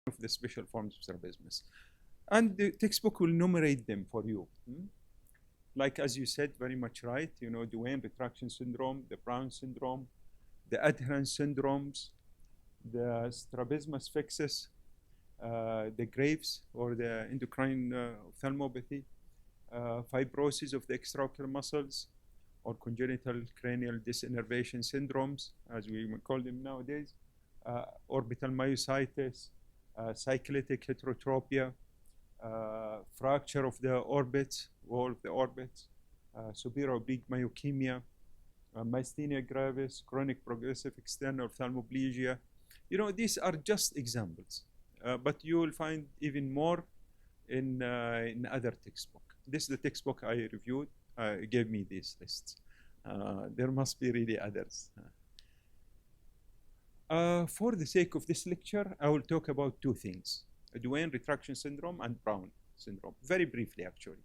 of the special forms of strabismus. And the textbook will enumerate them for you. Like, as you said, very much right, you know, Duane retraction syndrome, the Brown syndrome, the adherence syndromes, the strabismus fixus, the Graves or the endocrine ophthalmopathy, fibrosis of the extraocular muscles, or congenital cranial disinnervation syndromes, as we call them nowadays, orbital myositis, cyclitic heterotropia, fracture of the orbits, wall of the orbits, superior oblique myokemia, myasthenia gravis, chronic progressive external ophthalmoplegia. You know, these are just examples, but you will find even more in other textbook. This is the textbook I reviewed, gave me these lists. There must be really others. For the sake of this lecture, I will talk about two things: Duane retraction syndrome and Brown syndrome, very briefly actually.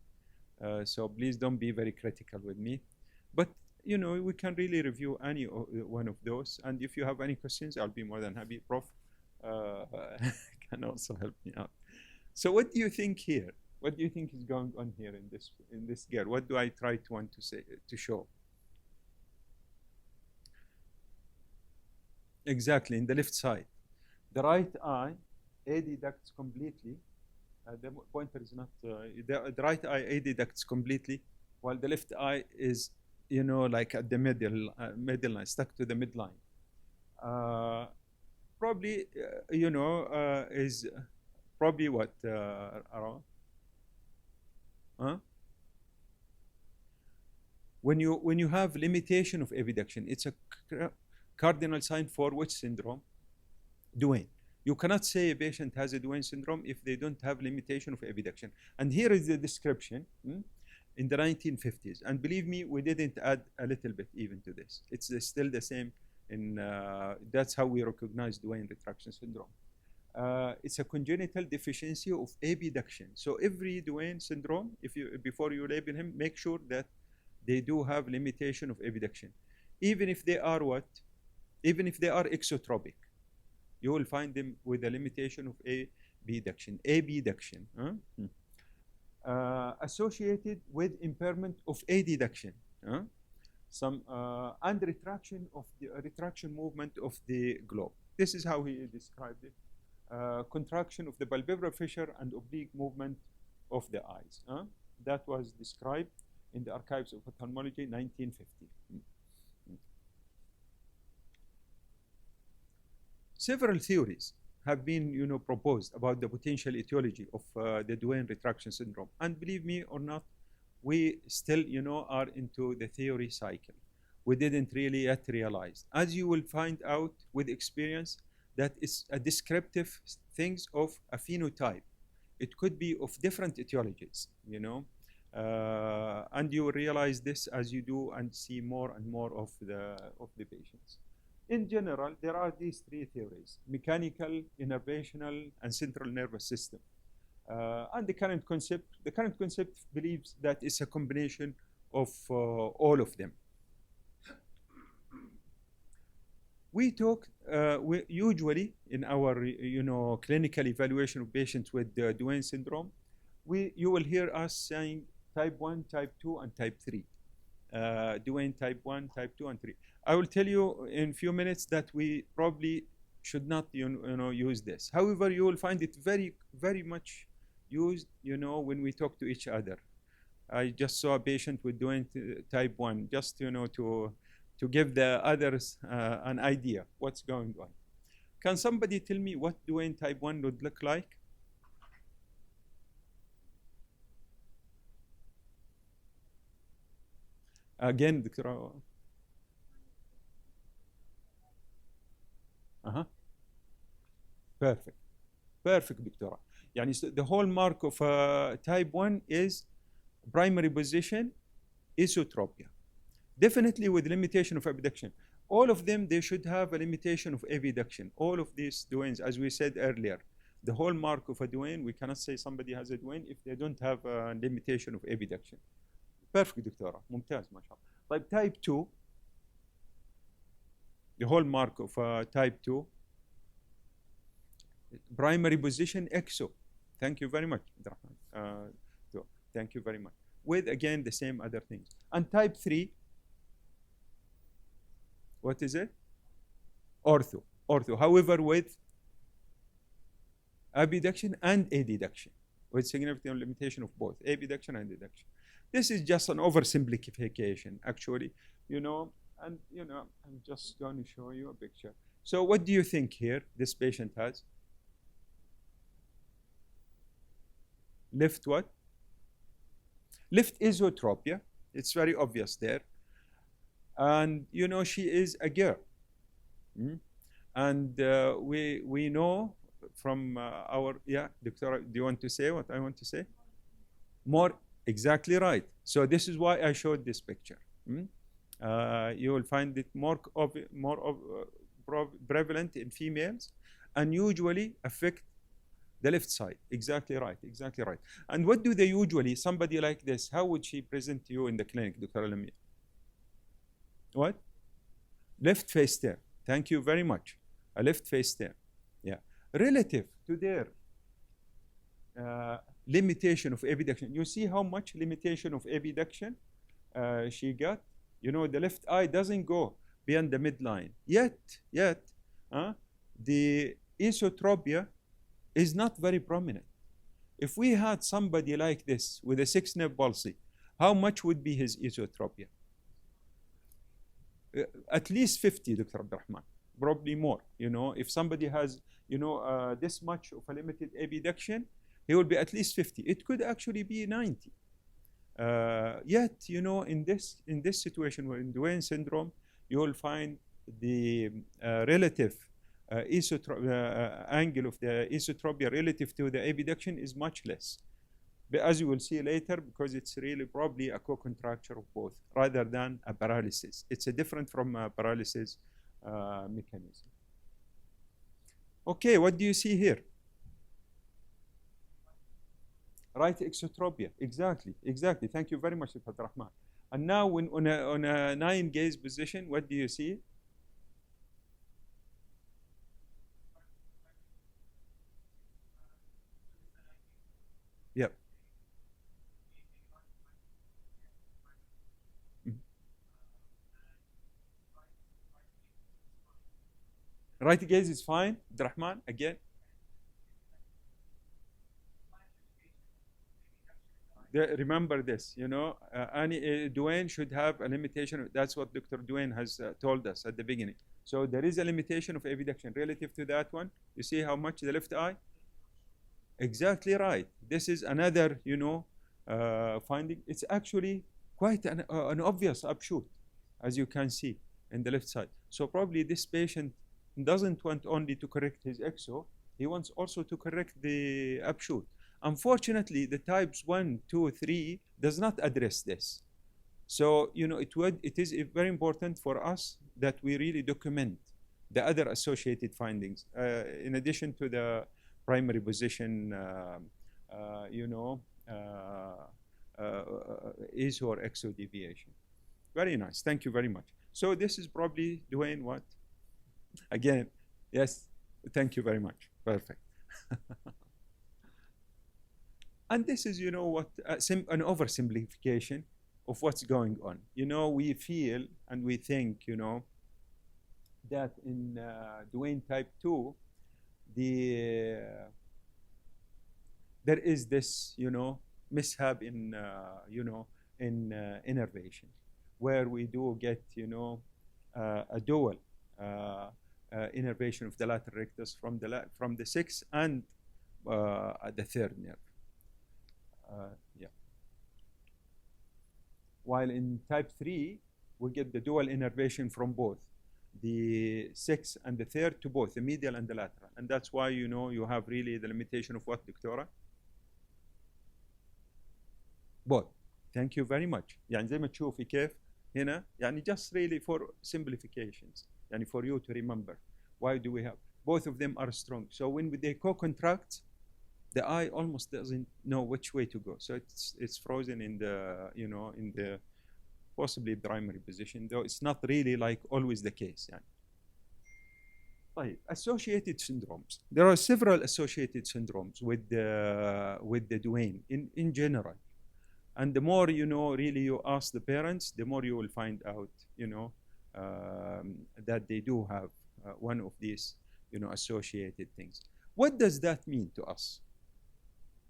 So please don't be very critical with me. But you know, we can really review any one of those. And if you have any questions, I'll be more than happy. Prof can also help me out. So what do you think here? What do you think is going on here in this girl? What do I try to want to say to show? Exactly, in the left side. The right eye, AD ducts completely. The pointer is not, the right eye AD ducts completely, while the left eye is, you know, like at the middle line, stuck to the midline. Probably, you know, is probably what, around? Huh? When you have limitation of eviduction, it's a cardinal sign for which syndrome? Duane. You cannot say a patient has a Duane syndrome if they don't have limitation of eviduction. And here is the description in the 1950s. And believe me, we didn't add a little bit even to this. It's still the same. That's how we recognize Duane retraction syndrome. It's a congenital deficiency of abduction. So every Duane syndrome, before you label him, make sure that they do have limitation of abduction. Even if they are what? Even if they are exotropic, you will find them with a limitation of abduction. Abduction. Associated with impairment of adduction. And retraction of the retraction movement of the globe. This is how he described it. Contraction of the palpebral fissure and oblique movement of the eyes. That was described in the Archives of Ophthalmology, 1950. Several theories have been, you know, proposed about the potential etiology of the Duane retraction syndrome. And believe me or not, we still, you know, are into the theory cycle. We didn't really yet realize. As you will find out with experience, that is a descriptive things of a phenotype. It could be of different etiologies, you know, and you will realize this as you do and see more and more of the patients. In general, there are these three theories: mechanical, innervational, and central nervous system. And the current concept believes that it's a combination of all of them. We talk usually in our, you know, clinical evaluation of patients with Duane syndrome. You will hear us saying type 1, type 2, and type 3. Duane type 1, type 2, and 3. I will tell you in a few minutes that we probably should not, you know, use this. However, you will find it very, very much used, you know, when we talk to each other. I just saw a patient with Duane type 1, just, you know, to give the others an idea what's going on. Can somebody tell me what Duane type 1 would look like? Again, Dr. Perfect. Perfect, Doctora. يعني the hallmark of type 1 is primary position, esotropia. Definitely with limitation of abduction. All of them, they should have a limitation of abduction. All of these Duanes, as we said earlier, the hallmark of a Duane, we cannot say somebody has a Duane if they don't have a limitation of abduction. Perfect, دكتورة. ممتاز ما شاء الله. طيب type 2, the hallmark of type 2. primary position exo. Thank you very much, Abdurrahman. Thank you very much. With again the same other things. And type 3, what is it? Ortho. Ortho. However, with abduction and adduction, with significant limitation of both abduction and adduction. This is just an oversimplification, actually, and I'm just going to show you a picture. So what do you think here this patient has? Left what? Left esotropia. It's very obvious there. And she is a girl. And we know from our, Doctor, do you want to say what I want to say? More, exactly right. So this is why I showed this picture. You will find it more prevalent in females and usually affect the left side. Exactly right, exactly right. And what do they usually, somebody like this, how would she present to you in the clinic, Dr. Alamir? What? Left face tear. Thank you very much. A left face tear. Yeah. Relative to their limitation of abduction. You see how much limitation of abduction she got? The left eye doesn't go beyond the midline. Yet, the esotropia is not very prominent. If we had somebody like this with a 6-nerve palsy, how much would be his esotropia? At least 50, Dr. Abdurrahman, probably more. If somebody has, this much of a limited abduction, he will be at least 50. It could actually be 90. Yet, in this situation, in Duane syndrome, you will find the relative angle of the esotropia relative to the abduction is much less. But as you will see later, because it's really probably a co-contracture of both rather than a paralysis. It's a different from a paralysis mechanism. Okay, what do you see here? Right exotropia, exactly. Thank you very much, Dr. Rahman. And now when on a 9-gaze position, what do you see? Yep. Right gaze is fine, Abdurrahman, again. Remember this, Duane should have a limitation. That's what Dr. Duane has told us at the beginning. So there is a limitation of abduction relative to that one. You see how much the left eye? Exactly right. This is another, finding. It's actually quite an obvious upshoot, as you can see in the left side. So probably this patient doesn't want only to correct his exo, he wants also to correct the upshoot. Unfortunately, the types 1, 2, 3 does not address this. So, it is very important for us that we really document the other associated findings, in addition to the primary position, is or exo deviation. Very nice. Thank you very much. So this is probably Duane what? Again, yes. Thank you very much. Perfect. And this is, what an oversimplification of what's going on. We feel and we think, that in Duane type 2, there is this, mishap in, innervation, where we do get, a dual innervation of the lateral rectus from the 6th and the 3rd nerve. While in type 3, we get the dual innervation from both the 6th and the 3rd to both the medial and the lateral, and that's why you have really the limitation of what, Doctora? both. Thank you very much. يعني زي ما تشوفي كيف هنا يعني just really for simplifications يعني for you to remember why do we have both of them are strong. So when they co-contract, the eye almost doesn't know which way to go. So it's frozen in the in the possibly primary position, though it's not really like always the case. يعني. طيب, associated syndromes. There are several associated syndromes with the Duane in general. And the more really you ask the parents, the more you will find out, that they do have one of these, associated things. What does that mean to us?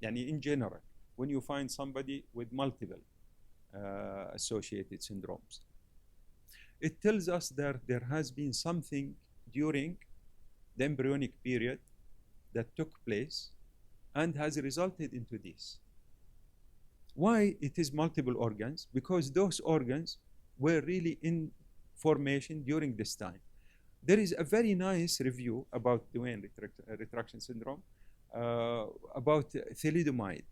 Yani in general, when you find somebody with multiple associated syndromes, it tells us that there has been something during the embryonic period that took place and has resulted into this. Why it is multiple organs? Because those organs were really in formation during this time. There is a very nice review about Duane retraction syndrome, about thalidomide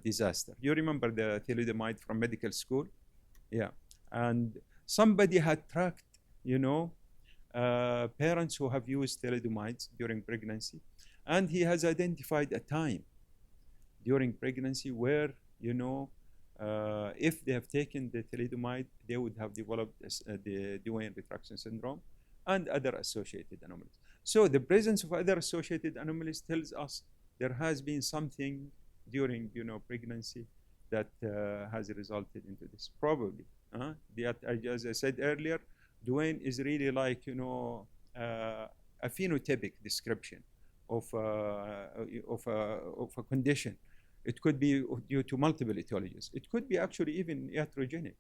disaster. You remember the thalidomide from medical school? Yeah. And somebody had tracked, parents who have used thalidomides during pregnancy, and he has identified a time during pregnancy where, if they have taken the thalidomide, they would have developed the Duane retraction syndrome and other associated anomalies. So the presence of other associated anomalies tells us there has been something during, pregnancy that has resulted into this. Probably, as I said earlier, Duane is really like, a phenotypic description of a condition. It could be due to multiple etiologies. It could be actually even iatrogenic.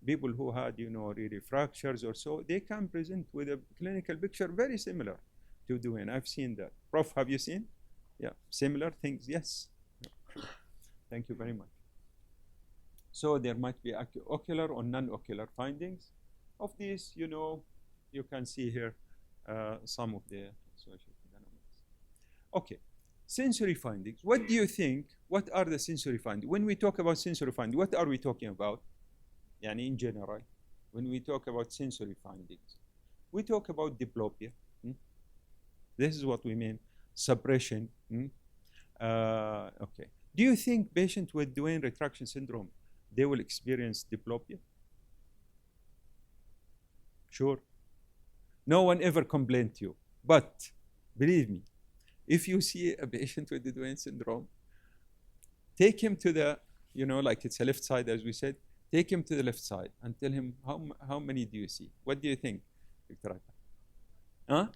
People who had, really fractures or so, they can present with a clinical picture very similar to Duane. I've seen that. Prof, have you seen? Yeah, similar things, yes. Thank you very much. So there might be ocular or non-ocular findings. Of these, you can see here some of the associated anomalies. Okay, sensory findings. What do you think? What are the sensory findings? When we talk about sensory findings, what are we talking about? Yani in general, when we talk about sensory findings, we talk about diplopia. This is what we mean. Suppression. Okay. Do you think patients with Duane retraction syndrome, they will experience diplopia? Sure. No one ever complained to you. But believe me, if you see a patient with the Duane syndrome, take him to the, like it's a left side, as we said, take him to the left side and tell him, how many do you see? What do you think, Dr. Ata? Huh?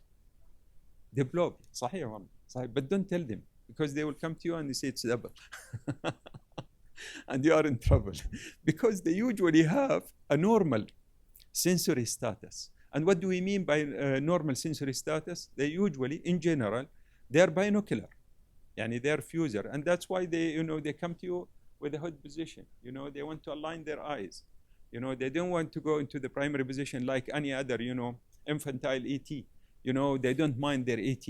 Diplopia. صحيح والله. صحيح. But don't tell them, because they will come to you and they say it's double. And you are in trouble. Because they usually have a normal sensory status. And what do we mean by normal sensory status? They usually, in general, they are binocular. Yani they are fuser. And that's why they, they come to you with a hood position. They want to align their eyes. They don't want to go into the primary position like any other, infantile ET. They don't mind their ET.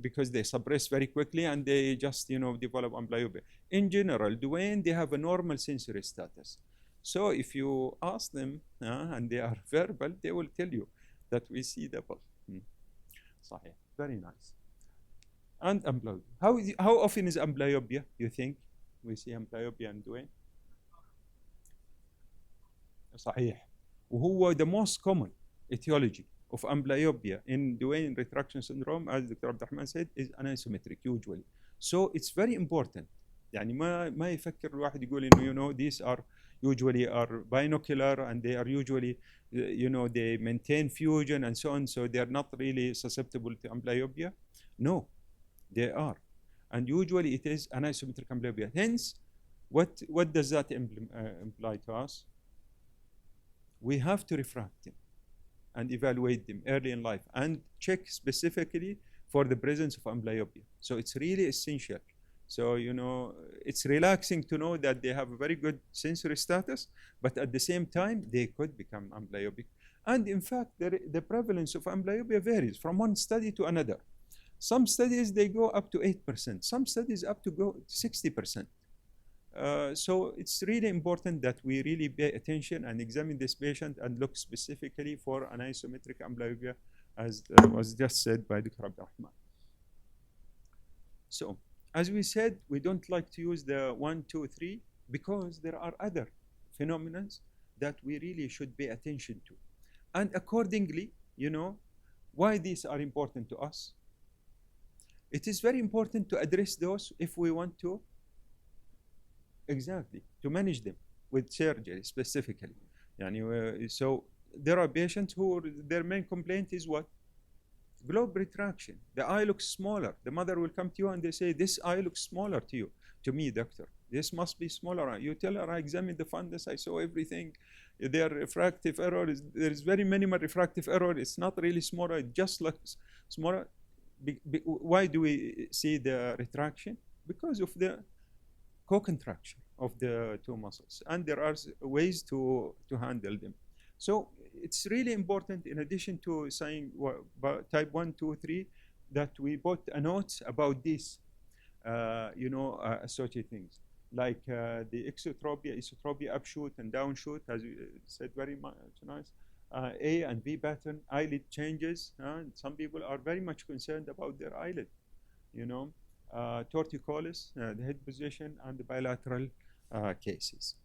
Because they suppress very quickly and they just, develop amblyopia. In general, Duane, they have a normal sensory status. So if you ask them and they are verbal, they will tell you that we see double. صحيح. Very nice. And amblyopia. How often is amblyopia, you think? We see amblyopia in Duane? صحيح. وهو the most common etiology of amblyopia in Duane retraction syndrome, as Dr. Abdurrahman said, is anisommetric usually. So it's very important. يعني ما يفكر الواحد يقول إنه, these are usually are binocular and they are usually, they maintain fusion and so on, so they are not really susceptible to amblyopia. No, they are. And usually it is anisommetric amblyopia. Hence, what does that imply to us? We have to refract them and evaluate them early in life and check specifically for the presence of amblyopia. So it's really essential. So, it's relaxing to know that they have a very good sensory status, but at the same time, they could become amblyopic. And in fact, the prevalence of amblyopia varies from one study to another. Some studies, they go up to 8%. Some studies up to go 60%. So it's really important that we really pay attention and examine this patient and look specifically for anisommetric amblyopia, as was just said by Dr. Abdurrahman. So, as we said, we don't like to use the 1, 2, 3 because there are other phenomena that we really should pay attention to. And accordingly, you know, why these are important to us? It is very important to address those if we want to, exactly, to manage them with surgery specifically. So there are patients who their main complaint is what? Globe retraction. The eye looks smaller. The mother will come to you and they say, this eye looks smaller to you. To me, doctor, this must be smaller. You tell her, I examined the fundus, I saw everything. Their refractive error there is very minimal refractive error. It's not really smaller, it just looks smaller. Why do we see the retraction? Because of the co-contraction of the two muscles. And there are ways to handle them. So it's really important, in addition to saying type 1, 2, 3, that we put a note about these, associated things. Like the exotropia, esotropia, upshoot and downshoot, as you said, very much nice. A and V pattern, eyelid changes. Some people are very much concerned about their eyelid, torticollis, the head position, and the bilateral cases.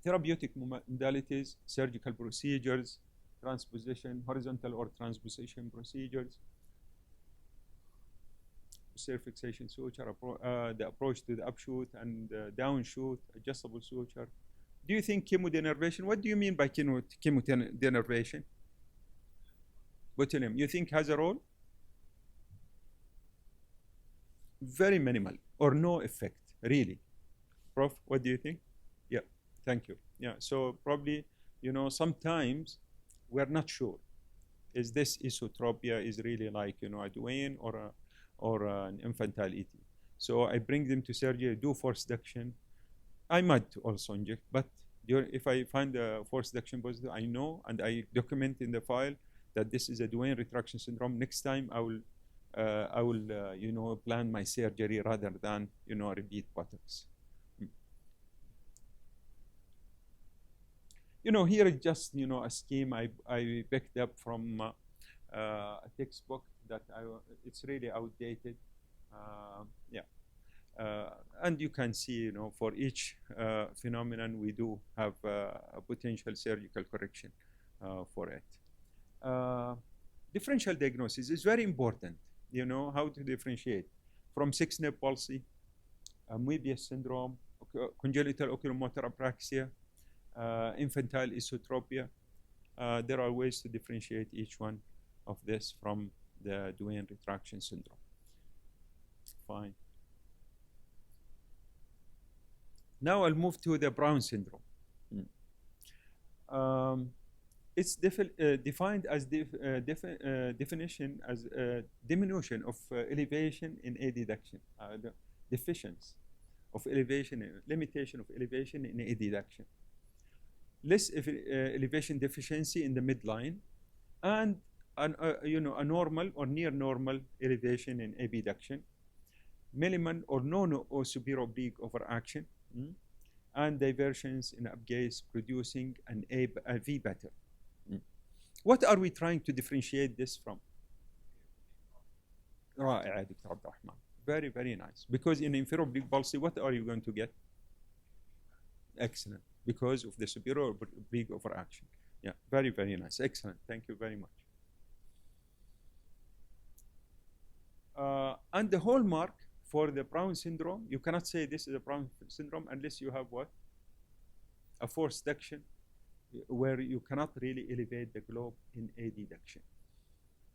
Therapeutic modalities, surgical procedures, transposition, horizontal or transposition procedures, posterior fixation suture, the approach to the upshoot and downshoot, adjustable suture. Do you think chemodenervation, what do you mean by chemodenervation? Botulinum, you think has a role? Very minimal or no effect, really. Prof, what do you think? Yeah, thank you. Yeah, so probably, sometimes we're not sure. Is this esotropia is really like, a Duane or an infantile ET? So I bring them to surgery, do force duction. I might also inject, but if I find a force duction positive, I know and I document in the file that this is a Duane retraction syndrome. Next time I will plan my surgery rather than, repeat buttocks. Here is just, a scheme I picked up from a textbook that it's really outdated. And you can see, for each phenomenon, we do have a potential surgical correction for it. Differential diagnosis is very important, how to differentiate from 6-nerve palsy, Moebius syndrome, congenital oculomotor apraxia, infantile esotropia. There are ways to differentiate each one of this from the Duane retraction syndrome. Fine. Now I'll move to the Brown syndrome. It's defined as definition as diminution of elevation in A deduction, the deficiency of elevation, limitation of elevation in A deduction. Less elevation deficiency in the midline, and a normal or near normal elevation in abduction, minimal or no or superior oblique overaction, and diversions in upgaze producing a V pattern. What are we trying to differentiate this from? رائع Dr. Abdurrahman. Very, very nice. Because in inferior oblique palsy, what are you going to get? Excellent. Because of the superior oblique overaction. Yeah, very, very nice. Excellent. Thank you very much. And the hallmark for the Brown syndrome, you cannot say this is a Brown syndrome unless you have what? A forced duction, where you cannot really elevate the globe in A deduction.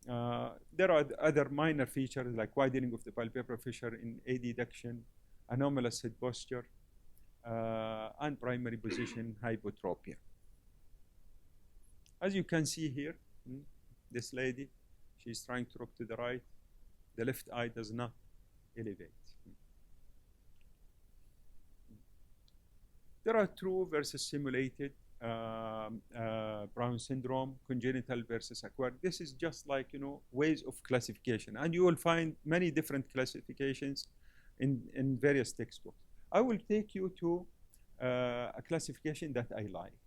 There are other minor features like widening of the palpebral fissure in A deduction, anomalous head posture, and primary position hypotropia. As you can see here, this lady, she's trying to look to the right. The left eye does not elevate. There are true versus simulated Brown syndrome, congenital versus acquired. This is just like, ways of classification. And you will find many different classifications in various textbooks. I will take you to a classification that I like.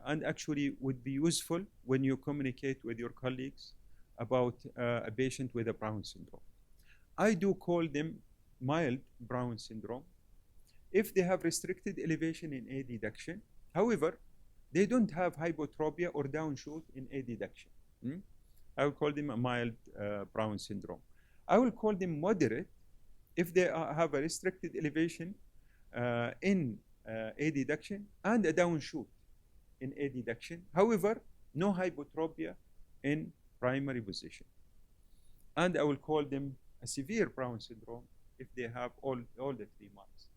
And actually would be useful when you communicate with your colleagues about a patient with a Brown syndrome. I do call them mild Brown syndrome if they have restricted elevation in A deduction. However, they don't have hypotropia or downshoot in adduction. I will call them a mild Brown syndrome. I will call them moderate if they have a restricted elevation in adduction and a downshoot in adduction. However, no hypotropia in primary position. And I will call them a severe Brown syndrome if they have all the 3 marks.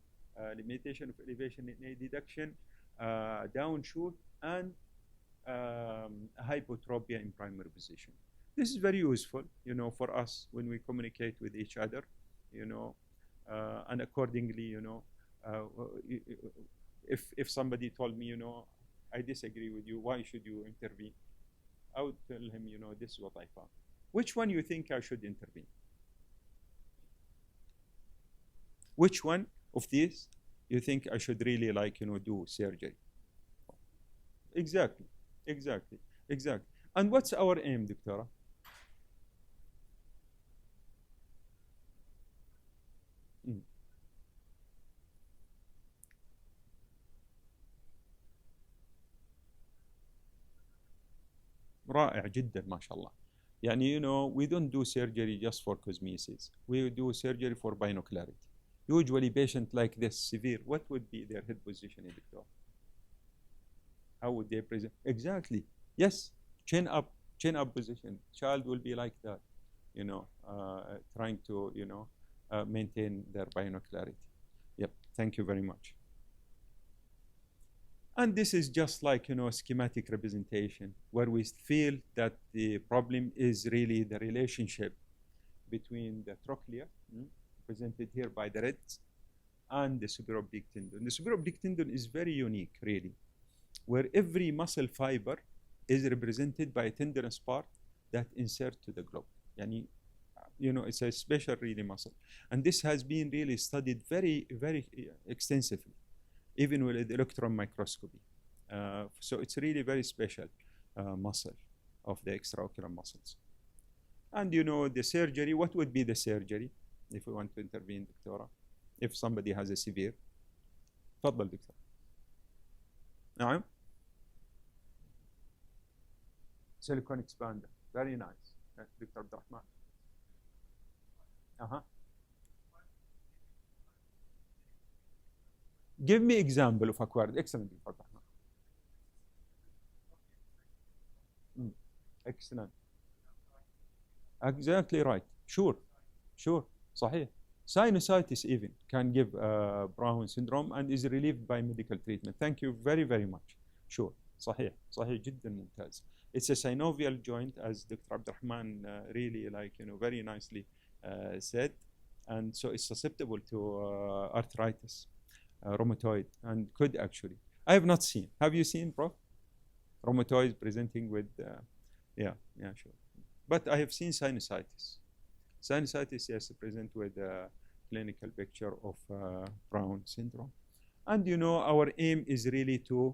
Limitation of elevation in adduction, downshoot, and hypotropia in primary position. This is very useful, for us when we communicate with each other, and accordingly, if somebody told me, I disagree with you, why should you intervene? I would tell him, this is what I found. Which one you think I should intervene? Which one of these you think I should really do surgery? Exactly. And what's our aim, Doctora? رائع جدا ما شاء الله. يعني we don't do surgery just for cosmesis. We do surgery for binocularity. Usually patient like this severe, what would be their head position, doctor? How would they present? Exactly. Yes, chin up position. Child will be like that, trying to maintain their binocularity. Yep. Thank you very much. And this is just like, a schematic representation where we feel that the problem is really the relationship between the trochlea, represented here by the reds, and the superoblique tendon. The superoblique tendon is very unique, really, where every muscle fiber is represented by a tendinous part that inserts to the globe. Yani, it's a special really muscle. And this has been really studied very, very extensively, even with electron microscopy. So it's really very special muscle of the extraocular muscles. And the surgery, what would be the surgery if we want to intervene, Doctora? If somebody has a severe. تفضل دكتور. نعم. Silicone expander. Very nice. Dr. Abdurrahman. Give me example of acquired. Excellent, Dr. Abdurrahman. Excellent. Exactly right. Sure. صحيح. Sinusitis even can give Brown syndrome and is relieved by medical treatment. Thank you very, very much. Sure. صحيح جدا ممتاز. It's a synovial joint, as Dr. Abdurrahman really very nicely said, and so it's susceptible to arthritis, rheumatoid, and could actually. I have not seen. Have you seen, Prof? Rheumatoid presenting with, yeah, sure. But I have seen sinusitis. Sinusitis, yes, present with a clinical picture of Brown syndrome. And our aim is really to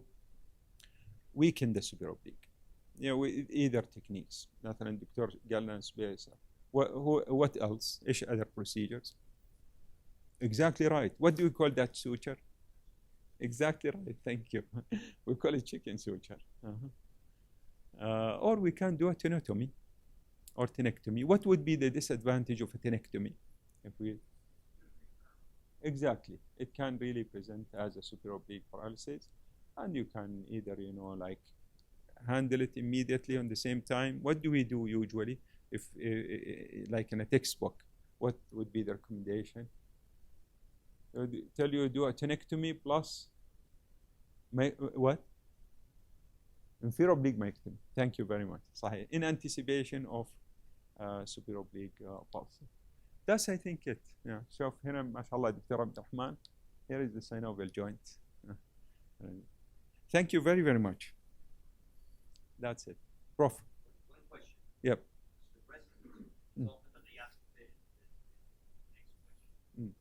weaken the superoblique. With either techniques. مثلا الدكتور قال لنا سبيسر. What else? ايش other procedures? Exactly right. What do we call that suture? Exactly right. Thank you. We call it chicken suture. Or we can do a tenotomy or tenectomy. What would be the disadvantage of a tenectomy? Exactly. It can really present as a superoblique paralysis, and you can either handle it immediately on the same time. What do we do usually if like in a textbook? What would be the recommendation? Tell you do a tenectomy plus what? Inferior-oblique myectomy. Thank you very much. صحيح. In anticipation of superoblique pulse. That's I think it. Yeah. شوف هنا ما شاء الله دكتور عبد الرحمن. Here is the synovial joint. Thank you very, very much. That's it. Prof. One question. Yep. The president, so somebody asked the next question. You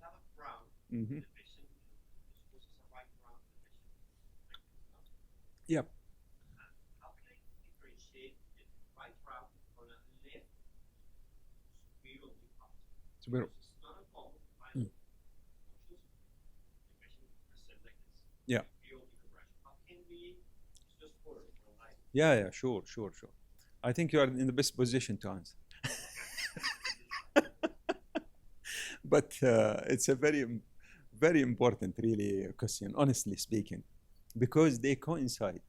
have a Brown division, this is a right Brown division. Yep. How can I differentiate the right Brown from a left superior part? Superior. It's not uncommon to find functions division present like this. Yeah. Superior progression. How can we Yeah, sure, sure, sure. I think you are in the best position to answer. But it's a very important, really, question, honestly speaking, because they coincide.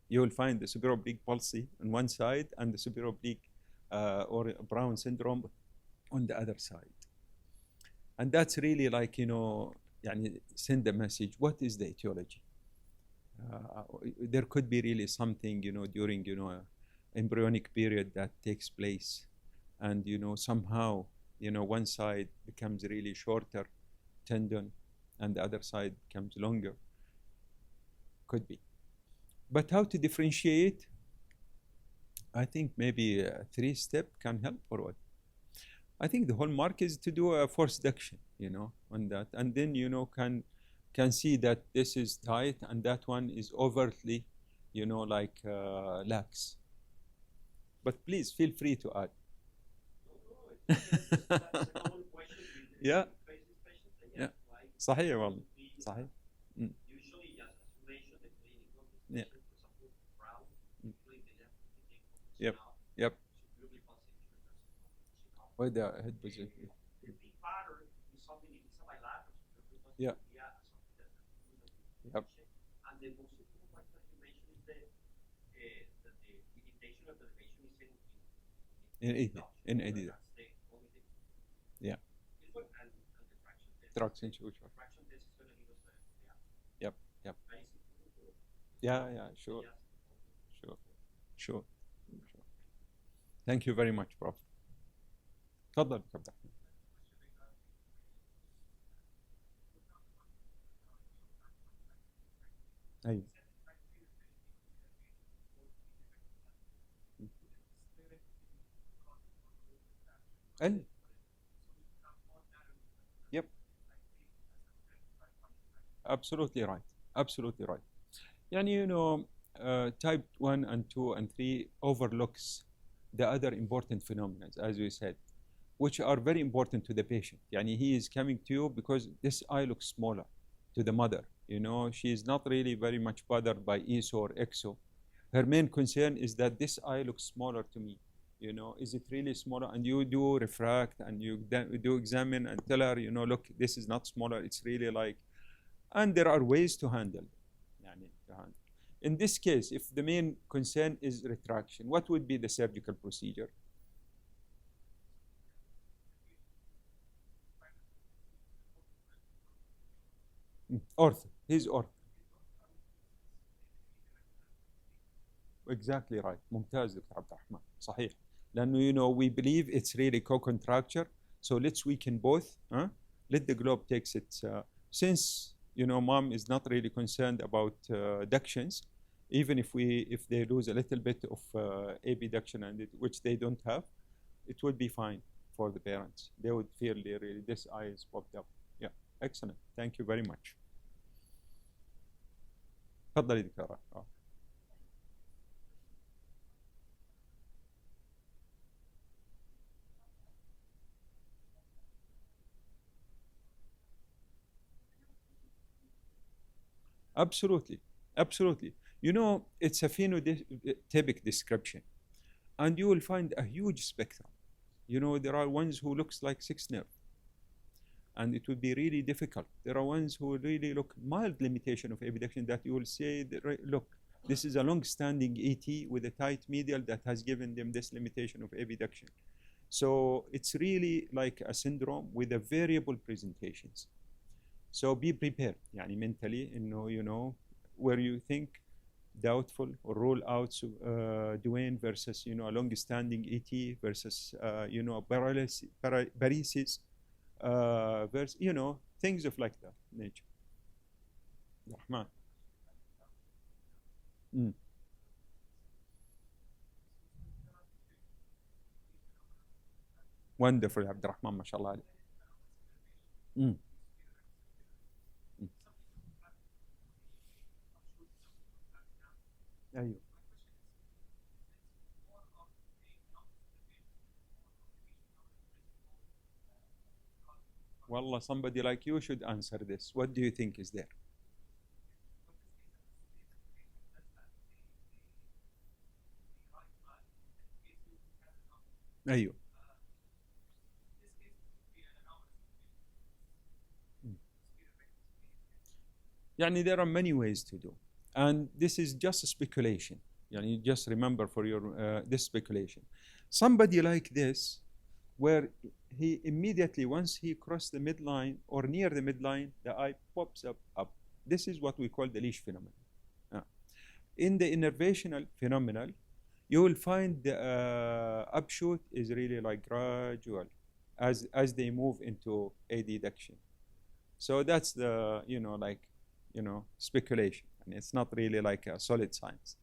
You will find the subarachnoid palsy on one side and the subarachnoid or Brown syndrome on the other side. And that's really like, يعني send a message. What is the etiology? There could be really something, during, embryonic period that takes place. And, somehow, one side becomes really shorter tendon and the other side becomes longer. Could be. But how to differentiate? I think maybe a 3-step can help or what? I think the hallmark is to do a force reduction, on that. And then, can see that this is tight and that one is overtly, lax. But please feel free to add. Yeah. Yeah. صحيح والله. صحيح. Usually, as you mentioned, the clinical Yeah. for example, Brown, usually they have to take Yep. out. Yep. Superiorly positive. With the head position. The big pattern is something, if it's a bilateral, Yeah. Yep. And the most important part that you mentioned is that the irritation of the patient is In Eddie. Yeah. And the traction test. Traction, sure. Traction test is going to give us the Yep. That is important. Yeah, sure. Sure. Thank you very much, Prof. تفضل عبد الرحمن. أيوة. Yep. Absolutely right. Absolutely right. Yani, type 1 and 2 and 3 overlooks the other important phenomena, as we said, which are very important to the patient. Yani, he is coming to you because this eye looks smaller to the mother. She is not really very much bothered by ESO or EXO. Her main concern is that this eye looks smaller to me. Is it really smaller? And you do refract and you do examine and tell her, look, this is not smaller. It's really like, and there are ways to handle. In this case, if the main concern is retraction, what would be the surgical procedure? Ortho. He's ortho. Exactly right. ممتاز دكتور عبد الرحمن. صحيح. لأنه we believe it's really co-contracture. So let's weaken both. Let the globe takes its. Since mom is not really concerned about ductions, even if they lose a little bit of abduction and which they don't have, it would be fine for the parents. They would feel really this eye is popped up. Yeah, excellent. Thank you very much. تفضلي دكتورة. Absolutely. It's a phenotypic description, and you will find a huge spectrum. There are ones who looks like 6 nerve, and it would be really difficult. There are ones who really look mild limitation of abduction that you will say, look, this is a long-standing ET with a tight medial that has given them this limitation of abduction. So it's really like a syndrome with a variable presentations. So be prepared, mentally, where you think doubtful or rule out Duane versus, a long-standing ET versus, paresis, versus, things of like that nature. Rahman. Wonderful, عبد الرحمن ما شاء الله عليك. أيوه. Wallah, somebody like you should answer this. What do you think is there? أيوه. يعني there are many ways to do, and this is just speculation. يعني just remember for your this speculation. Somebody like this, where he immediately, once he crossed the midline or near the midline, the eye pops up. This is what we call the leash phenomenon. In the innervational phenomenon, you will find the upshoot is really like gradual as they move into a deduction. So that's the, speculation, and it's not really like a solid science.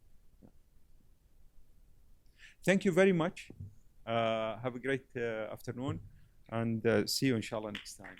Thank you very much. Have a great afternoon, and see you inshallah next time.